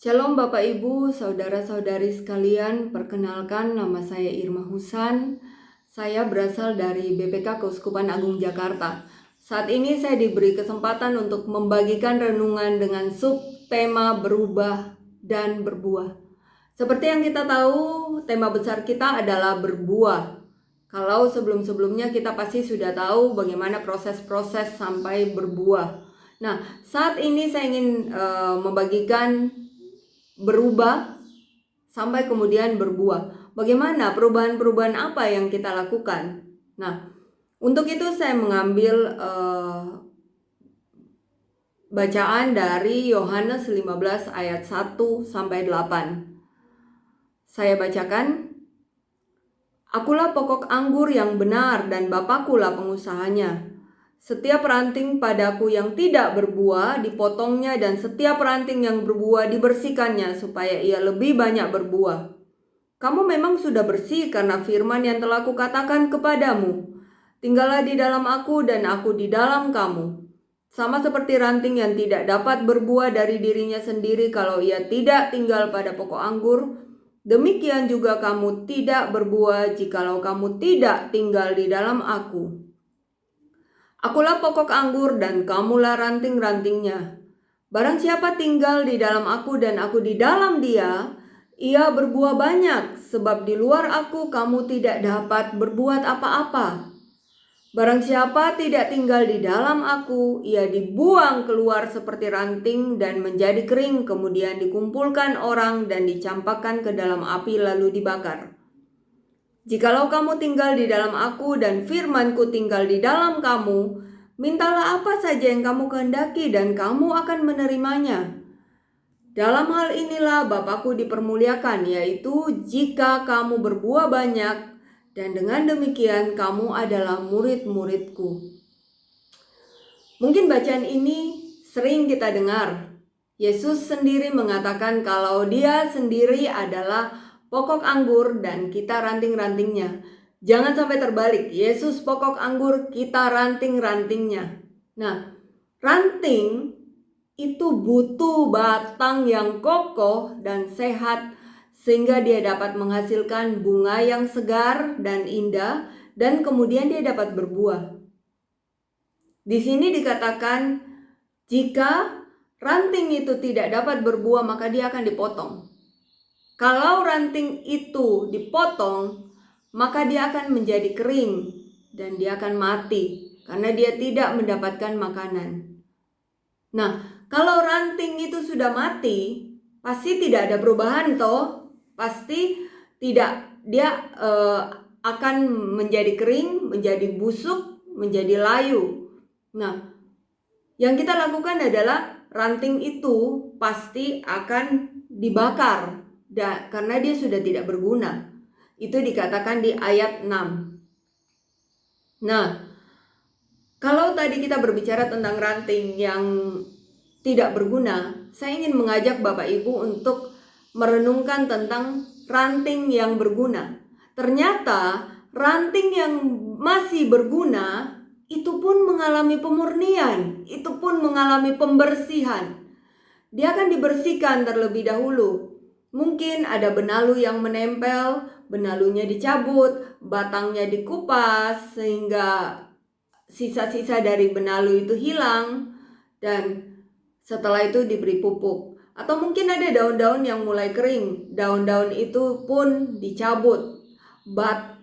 Shalom Bapak Ibu, saudara-saudari sekalian, perkenalkan nama saya Irma Husan. Saya berasal dari BPK Keuskupan Agung Jakarta. Saat ini saya diberi kesempatan untuk membagikan renungan dengan subtema berubah dan berbuah. Seperti yang kita tahu, tema besar kita adalah berbuah. Kalau sebelum-sebelumnya kita pasti sudah tahu bagaimana proses-proses sampai berbuah. Nah, saat ini saya ingin membagikan berubah sampai kemudian berbuah. Bagaimana perubahan-perubahan apa yang kita lakukan? Nah, untuk itu saya mengambil bacaan dari Yohanes 15 ayat 1 sampai 8. Saya bacakan, "Akulah pokok anggur yang benar dan Bapakulah pengusahanya. Setiap ranting padaku yang tidak berbuah dipotongnya dan setiap ranting yang berbuah dibersihkannya supaya ia lebih banyak berbuah. Kamu memang sudah bersih karena firman yang telah kukatakan kepadamu. Tinggallah di dalam aku dan aku di dalam kamu. Sama seperti ranting yang tidak dapat berbuah dari dirinya sendiri kalau ia tidak tinggal pada pokok anggur, demikian juga kamu tidak berbuah jikalau kamu tidak tinggal di dalam aku. Akulah pokok anggur dan kamulah ranting-rantingnya. Barang siapa tinggal di dalam aku dan aku di dalam dia, ia berbuah banyak, sebab di luar aku kamu tidak dapat berbuat apa-apa. Barang siapa tidak tinggal di dalam aku, ia dibuang keluar seperti ranting dan menjadi kering, kemudian dikumpulkan orang dan dicampakkan ke dalam api lalu dibakar. Jikalau kamu tinggal di dalam aku dan firmanku tinggal di dalam kamu, mintalah apa saja yang kamu kehendaki dan kamu akan menerimanya. Dalam hal inilah Bapakku dipermuliakan, yaitu jika kamu berbuah banyak, dan dengan demikian kamu adalah murid-muridku." Mungkin bacaan ini sering kita dengar. Yesus sendiri mengatakan kalau dia sendiri adalah pokok anggur dan kita ranting-rantingnya. Jangan sampai terbalik, Yesus pokok anggur, kita ranting-rantingnya. Nah, ranting itu butuh batang yang kokoh dan sehat sehingga dia dapat menghasilkan bunga yang segar dan indah dan kemudian dia dapat berbuah. Di sini dikatakan jika ranting itu tidak dapat berbuah maka dia akan dipotong. Kalau ranting itu dipotong maka dia akan menjadi kering dan dia akan mati karena dia tidak mendapatkan makanan. Nah, kalau ranting itu sudah mati, pasti tidak ada perubahan toh. Pasti tidak, dia akan menjadi kering, menjadi busuk, menjadi layu. Nah, yang kita lakukan adalah ranting itu pasti akan dibakar karena dia sudah tidak berguna. Itu dikatakan di ayat 6. Nah, kalau tadi kita berbicara tentang ranting yang tidak berguna, saya ingin mengajak Bapak Ibu untuk merenungkan tentang ranting yang berguna. Ternyata ranting yang masih berguna itu pun mengalami pemurnian, itu pun mengalami pembersihan. Dia akan dibersihkan terlebih dahulu. Mungkin ada benalu yang menempel, benalunya dicabut, batangnya dikupas sehingga sisa-sisa dari benalu itu hilang, dan setelah itu diberi pupuk. Atau mungkin ada daun-daun yang mulai kering, daun-daun itu pun dicabut.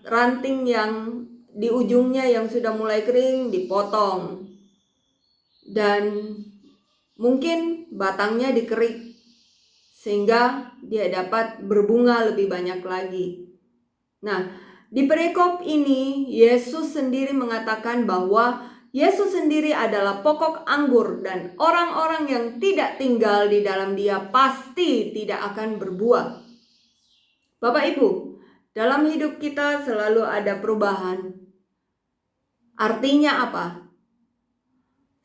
Ranting yang di ujungnya yang sudah mulai kering dipotong. Dan mungkin batangnya dikerik sehingga dia dapat berbunga lebih banyak lagi. Nah, di perikop ini Yesus sendiri mengatakan bahwa Yesus sendiri adalah pokok anggur dan orang-orang yang tidak tinggal di dalam dia pasti tidak akan berbuah. Bapak Ibu, dalam hidup kita selalu ada perubahan. Artinya apa?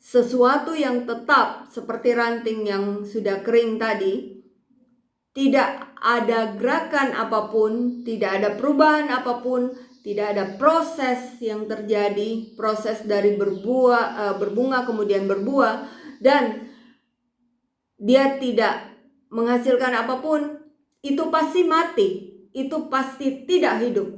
Sesuatu yang tetap seperti ranting yang sudah kering tadi, tidak ada gerakan apapun, tidak ada perubahan apapun, tidak ada proses yang terjadi, proses dari berbunga kemudian berbuah, dan dia tidak menghasilkan apapun, itu pasti mati, itu pasti tidak hidup.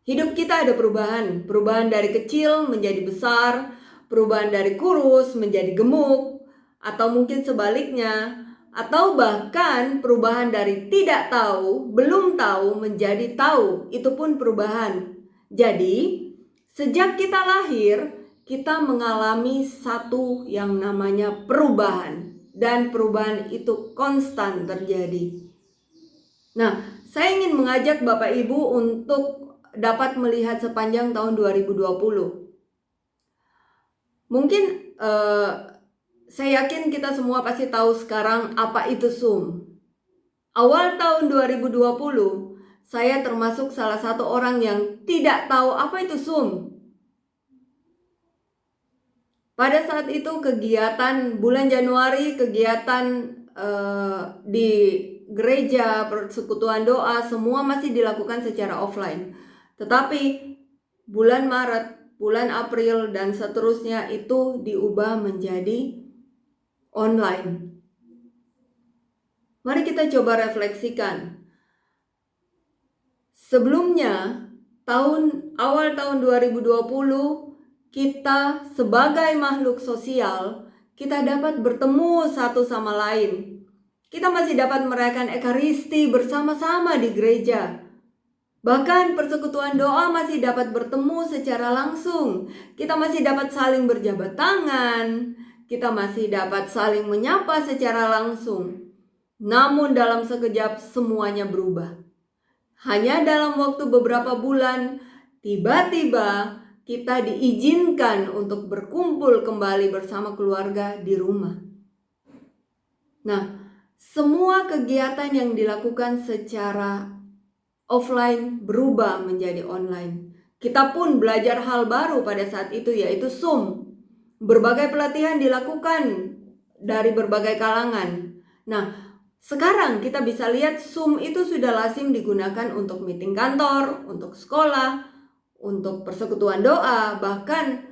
Hidup kita ada perubahan dari kecil menjadi besar, perubahan dari kurus menjadi gemuk, atau mungkin sebaliknya, atau bahkan perubahan dari tidak tahu, belum tahu menjadi tahu, itu pun perubahan. Jadi, sejak kita lahir, kita mengalami satu yang namanya perubahan, dan perubahan itu konstan terjadi. Nah, saya ingin mengajak Bapak Ibu untuk dapat melihat sepanjang tahun 2020. Mungkin saya yakin kita semua pasti tahu sekarang apa itu Zoom. Awal tahun 2020, saya termasuk salah satu orang yang tidak tahu apa itu Zoom. Pada saat itu kegiatan bulan Januari, kegiatan di gereja, persekutuan doa, semua masih dilakukan secara offline. Tetapi bulan Maret, bulan April, dan seterusnya itu diubah menjadi online. Mari kita coba refleksikan. Sebelumnya, awal tahun 2020, kita sebagai makhluk sosial, kita dapat bertemu satu sama lain. Kita masih dapat merayakan Ekaristi bersama-sama di gereja. Bahkan persekutuan doa masih dapat bertemu secara langsung. Kita masih dapat saling berjabat tangan. Kita masih dapat saling menyapa secara langsung. Namun dalam sekejap semuanya berubah. Hanya dalam waktu beberapa bulan, tiba-tiba kita diizinkan untuk berkumpul kembali bersama keluarga di rumah. Nah, semua kegiatan yang dilakukan secara offline berubah menjadi online. Kita pun belajar hal baru pada saat itu, yaitu Zoom. Berbagai pelatihan dilakukan dari berbagai kalangan. Nah, sekarang kita bisa lihat Zoom itu sudah lazim digunakan untuk meeting kantor, untuk sekolah, untuk persekutuan doa, bahkan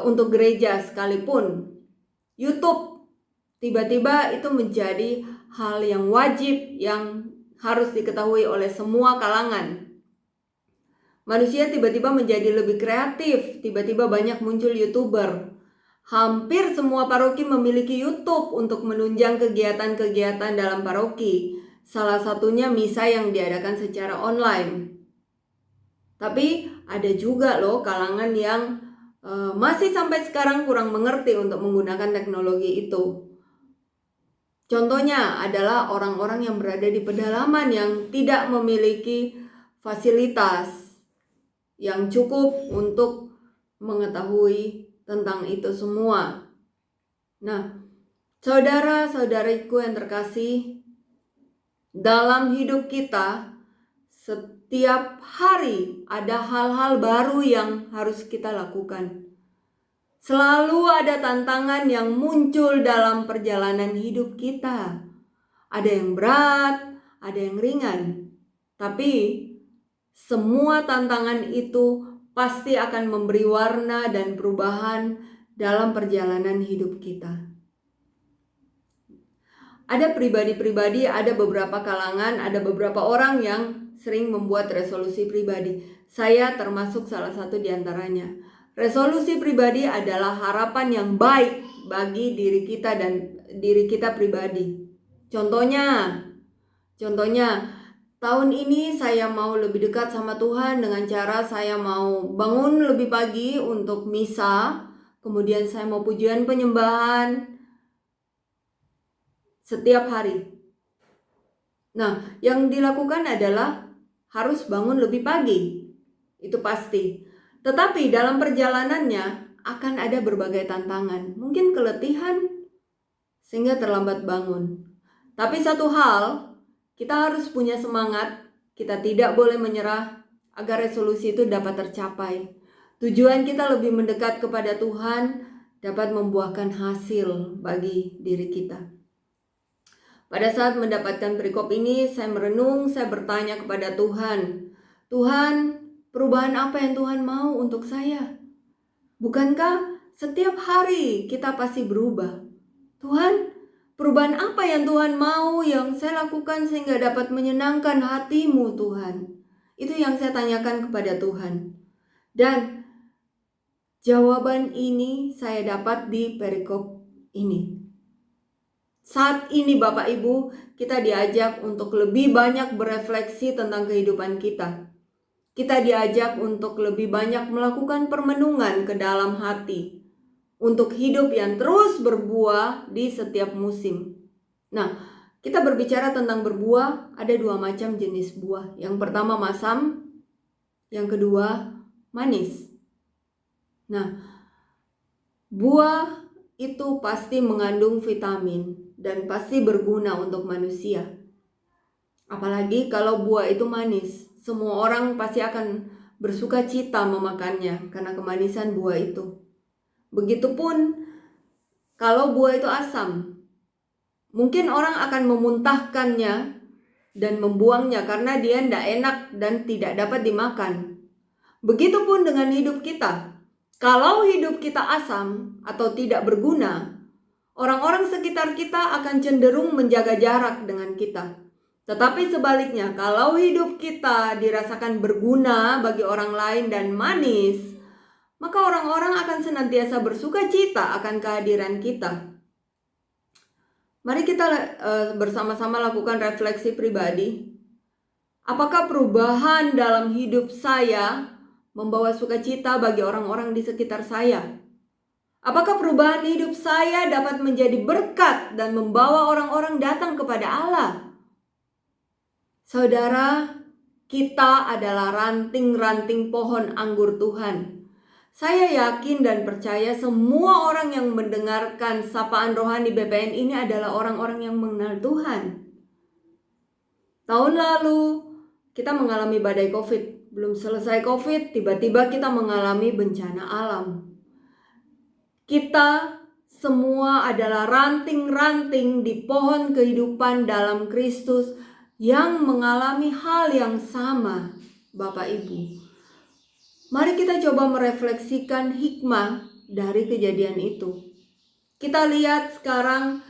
untuk gereja sekalipun. YouTube tiba-tiba itu menjadi hal yang wajib, yang harus diketahui oleh semua kalangan. Manusia tiba-tiba menjadi lebih kreatif, tiba-tiba banyak muncul YouTuber. Hampir semua paroki memiliki YouTube untuk menunjang kegiatan-kegiatan dalam paroki. Salah satunya misa yang diadakan secara online. Tapi ada juga loh kalangan yang masih sampai sekarang kurang mengerti untuk menggunakan teknologi itu. Contohnya adalah orang-orang yang berada di pedalaman yang tidak memiliki fasilitas yang cukup untuk mengetahui tentang itu semua. Nah, saudara-saudariku yang terkasih, dalam hidup kita setiap hari ada hal-hal baru yang harus kita lakukan. Selalu ada tantangan yang muncul dalam perjalanan hidup kita. Ada yang berat, ada yang ringan. Tapi semua tantangan itu pasti akan memberi warna dan perubahan dalam perjalanan hidup kita. Ada pribadi-pribadi, ada beberapa kalangan, ada beberapa orang yang sering membuat resolusi pribadi. Saya termasuk salah satu di antaranya. Resolusi pribadi adalah harapan yang baik bagi diri kita dan diri kita pribadi. Contohnya, tahun ini saya mau lebih dekat sama Tuhan dengan cara saya mau bangun lebih pagi untuk misa, kemudian saya mau pujian penyembahan setiap hari. Nah, yang dilakukan adalah harus bangun lebih pagi, itu pasti. Tetapi dalam perjalanannya akan ada berbagai tantangan, mungkin keletihan sehingga terlambat bangun. Tapi satu hal, kita harus punya semangat, kita tidak boleh menyerah agar resolusi itu dapat tercapai. Tujuan kita lebih mendekat kepada Tuhan dapat membuahkan hasil bagi diri kita. Pada saat mendapatkan perikop ini, saya merenung, saya bertanya kepada Tuhan, Tuhan, perubahan apa yang Tuhan mau untuk saya? Bukankah setiap hari kita pasti berubah? Tuhan, Perubahan apa yang Tuhan mau yang saya lakukan sehingga dapat menyenangkan hati-Mu Tuhan? Itu yang saya tanyakan kepada Tuhan. Dan jawaban ini saya dapat di perikop ini. Saat ini Bapak Ibu, kita diajak untuk lebih banyak berefleksi tentang kehidupan kita. Kita diajak untuk lebih banyak melakukan permenungan ke dalam hati, untuk hidup yang terus berbuah di setiap musim. Nah, kita berbicara tentang berbuah, ada 2 macam jenis buah. Yang pertama masam, yang kedua manis. Nah, buah itu pasti mengandung vitamin dan pasti berguna untuk manusia. Apalagi kalau buah itu manis, semua orang pasti akan bersuka cita memakannya karena kemanisan buah itu. Begitupun kalau buah itu asam, mungkin orang akan memuntahkannya dan membuangnya karena dia tidak enak dan tidak dapat dimakan. Begitupun dengan hidup kita. Kalau hidup kita asam atau tidak berguna, orang-orang sekitar kita akan cenderung menjaga jarak dengan kita. Tetapi sebaliknya, kalau hidup kita dirasakan berguna bagi orang lain dan manis, maka orang-orang akan senantiasa bersuka cita akan kehadiran kita. Mari kita bersama-sama lakukan refleksi pribadi. Apakah perubahan dalam hidup saya membawa sukacita bagi orang-orang di sekitar saya? Apakah perubahan hidup saya dapat menjadi berkat dan membawa orang-orang datang kepada Allah? Saudara, kita adalah ranting-ranting pohon anggur Tuhan. Saya yakin dan percaya semua orang yang mendengarkan sapaan rohani BPN ini adalah orang-orang yang mengenal Tuhan. Tahun lalu kita mengalami badai COVID. Belum selesai COVID, tiba-tiba kita mengalami bencana alam. Kita semua adalah ranting-ranting di pohon kehidupan dalam Kristus yang mengalami hal yang sama, Bapak Ibu. Mari kita coba merefleksikan hikmah dari kejadian itu. Kita lihat sekarang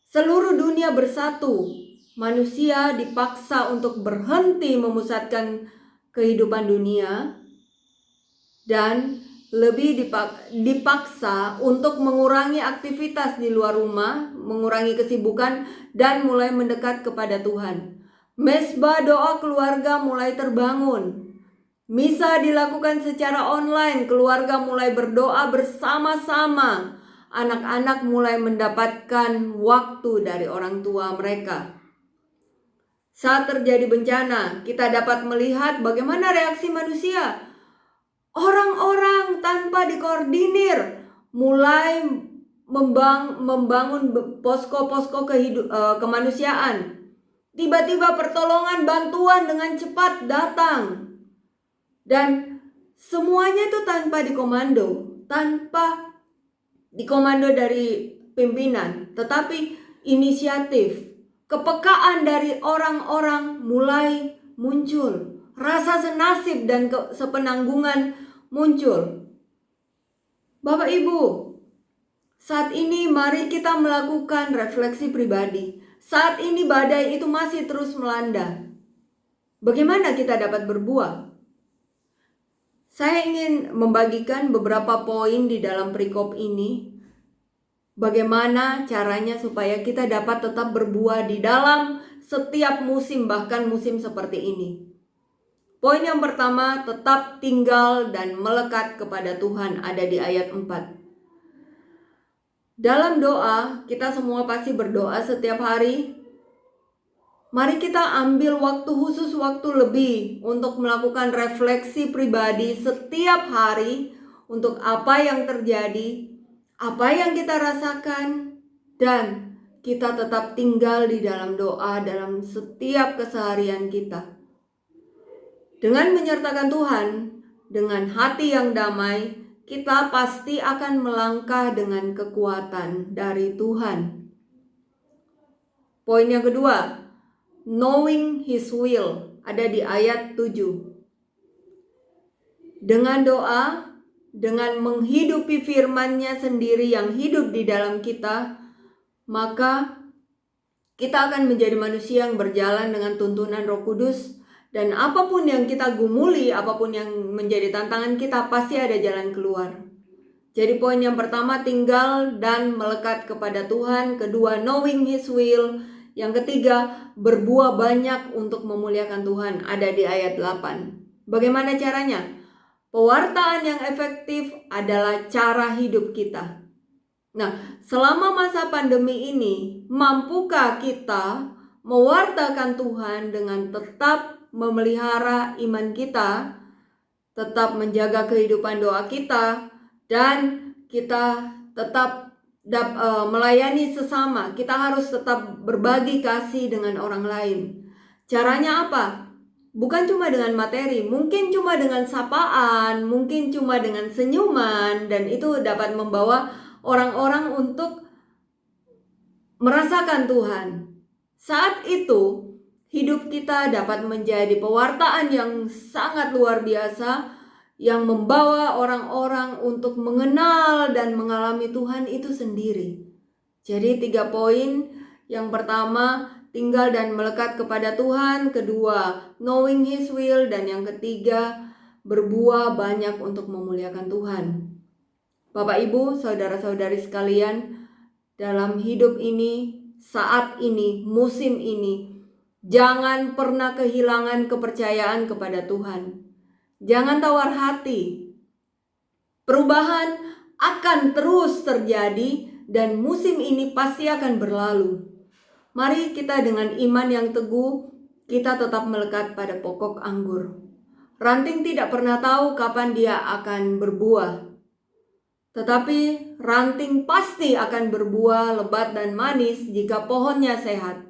seluruh dunia bersatu. Manusia dipaksa untuk berhenti memusatkan kehidupan dunia dan lebih dipaksa untuk mengurangi aktivitas di luar rumah, mengurangi kesibukan dan mulai mendekat kepada Tuhan. Mesbah doa keluarga mulai terbangun. Misa dilakukan secara online, keluarga mulai berdoa bersama-sama. Anak-anak mulai mendapatkan waktu dari orang tua mereka. Saat terjadi bencana, kita dapat melihat bagaimana reaksi manusia. Orang-orang tanpa dikoordinir mulai membangun posko-posko kemanusiaan. Tiba-tiba pertolongan bantuan dengan cepat datang. Dan semuanya itu tanpa dikomando dari pimpinan, tetapi inisiatif, kepekaan dari orang-orang mulai muncul. Rasa senasib dan sepenanggungan muncul. Bapak Ibu, saat ini mari kita melakukan refleksi pribadi. Saat ini badai itu masih terus melanda. Bagaimana kita dapat berbuah? Saya ingin membagikan beberapa poin di dalam perikop ini. Bagaimana caranya supaya kita dapat tetap berbuah di dalam setiap musim, bahkan musim seperti ini. Poin yang pertama, tetap tinggal dan melekat kepada Tuhan, ada di ayat 4. Dalam doa, kita semua pasti berdoa setiap hari. Mari kita ambil waktu khusus, waktu lebih untuk melakukan refleksi pribadi setiap hari untuk apa yang terjadi, apa yang kita rasakan, dan kita tetap tinggal di dalam doa dalam setiap keseharian kita. Dengan menyertakan Tuhan, dengan hati yang damai, kita pasti akan melangkah dengan kekuatan dari Tuhan. Poin yang kedua, knowing His will, ada di ayat 7. Dengan doa, dengan menghidupi firman-Nya sendiri yang hidup di dalam kita, maka kita akan menjadi manusia yang berjalan dengan tuntunan Roh Kudus. Dan apapun yang kita gumuli, apapun yang menjadi tantangan kita, pasti ada jalan keluar. Jadi poin yang pertama, tinggal dan melekat kepada Tuhan. Kedua, knowing His will. Yang ketiga, berbuah banyak untuk memuliakan Tuhan. Ada di ayat 8. Bagaimana caranya? Pewartaan yang efektif adalah cara hidup kita. Nah, selama masa pandemi ini, mampukah kita mewartakan Tuhan dengan tetap memelihara iman kita, tetap menjaga kehidupan doa kita, dan kita tetap melayani sesama. Kita harus tetap berbagi kasih dengan orang lain. Caranya apa? Bukan cuma dengan materi, mungkin cuma dengan sapaan, mungkin cuma dengan senyuman, dan itu dapat membawa orang-orang untuk merasakan Tuhan. Saat itu, hidup kita dapat menjadi pewartaan yang sangat luar biasa, yang membawa orang-orang untuk mengenal dan mengalami Tuhan itu sendiri. Jadi 3 poin. Yang pertama, tinggal dan melekat kepada Tuhan. Kedua, knowing His will. Dan yang ketiga, berbuah banyak untuk memuliakan Tuhan. Bapak, Ibu, saudara-saudari sekalian, dalam hidup ini, saat ini, musim ini, jangan pernah kehilangan kepercayaan kepada Tuhan. Jangan tawar hati. Perubahan akan terus terjadi dan musim ini pasti akan berlalu. Mari kita dengan iman yang teguh, kita tetap melekat pada pokok anggur. Ranting tidak pernah tahu kapan dia akan berbuah. Tetapi ranting pasti akan berbuah lebat dan manis jika pohonnya sehat.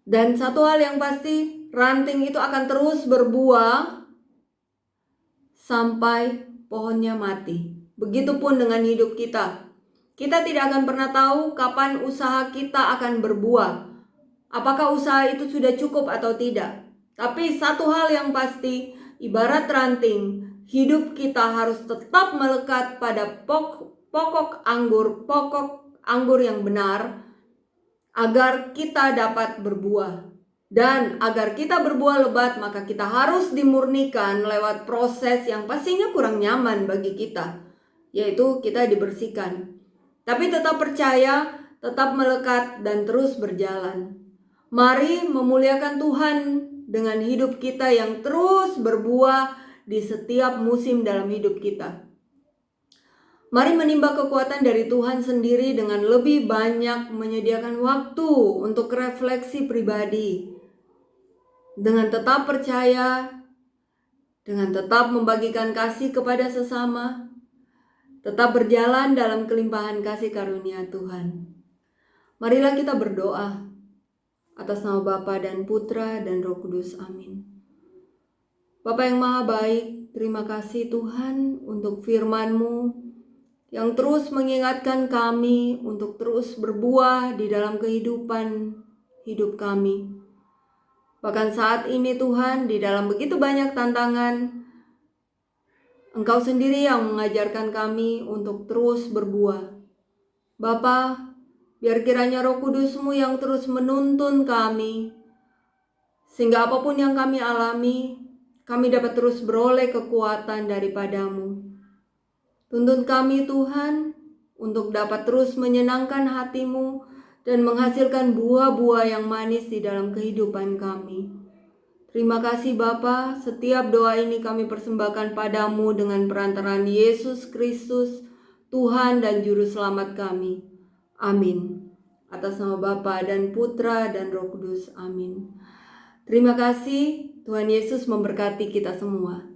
Dan satu hal yang pasti, ranting itu akan terus berbuah sampai pohonnya mati. Begitupun dengan hidup kita. Kita tidak akan pernah tahu kapan usaha kita akan berbuah. Apakah usaha itu sudah cukup atau tidak. Tapi satu hal yang pasti, ibarat ranting, hidup kita harus tetap melekat pada pokok anggur yang benar, agar kita dapat berbuah. Dan agar kita berbuah lebat, maka kita harus dimurnikan lewat proses yang pastinya kurang nyaman bagi kita, yaitu kita dibersihkan. Tapi tetap percaya, tetap melekat, dan terus berjalan. Mari memuliakan Tuhan dengan hidup kita yang terus berbuah di setiap musim dalam hidup kita. Mari menimba kekuatan dari Tuhan sendiri dengan lebih banyak menyediakan waktu untuk refleksi pribadi. Dengan tetap percaya, dengan tetap membagikan kasih kepada sesama, tetap berjalan dalam kelimpahan kasih karunia Tuhan. Marilah kita berdoa atas nama Bapa dan Putra dan Roh Kudus. Amin. Bapa yang Maha Baik, terima kasih Tuhan untuk firman-Mu yang terus mengingatkan kami untuk terus berbuah di dalam kehidupan hidup kami. Bahkan saat ini Tuhan, di dalam begitu banyak tantangan, Engkau sendiri yang mengajarkan kami untuk terus berbuah. Bapa, biar kiranya Roh Kudus-Mu yang terus menuntun kami, sehingga apapun yang kami alami, kami dapat terus beroleh kekuatan daripada-Mu. Tuntun kami Tuhan untuk dapat terus menyenangkan hati-Mu dan menghasilkan buah-buah yang manis di dalam kehidupan kami. Terima kasih Bapa, setiap doa ini kami persembahkan padamu dengan perantaraan Yesus Kristus, Tuhan dan Juru Selamat kami. Amin. Atas nama Bapa dan Putra dan Roh Kudus. Amin. Terima kasih, Tuhan Yesus memberkati kita semua.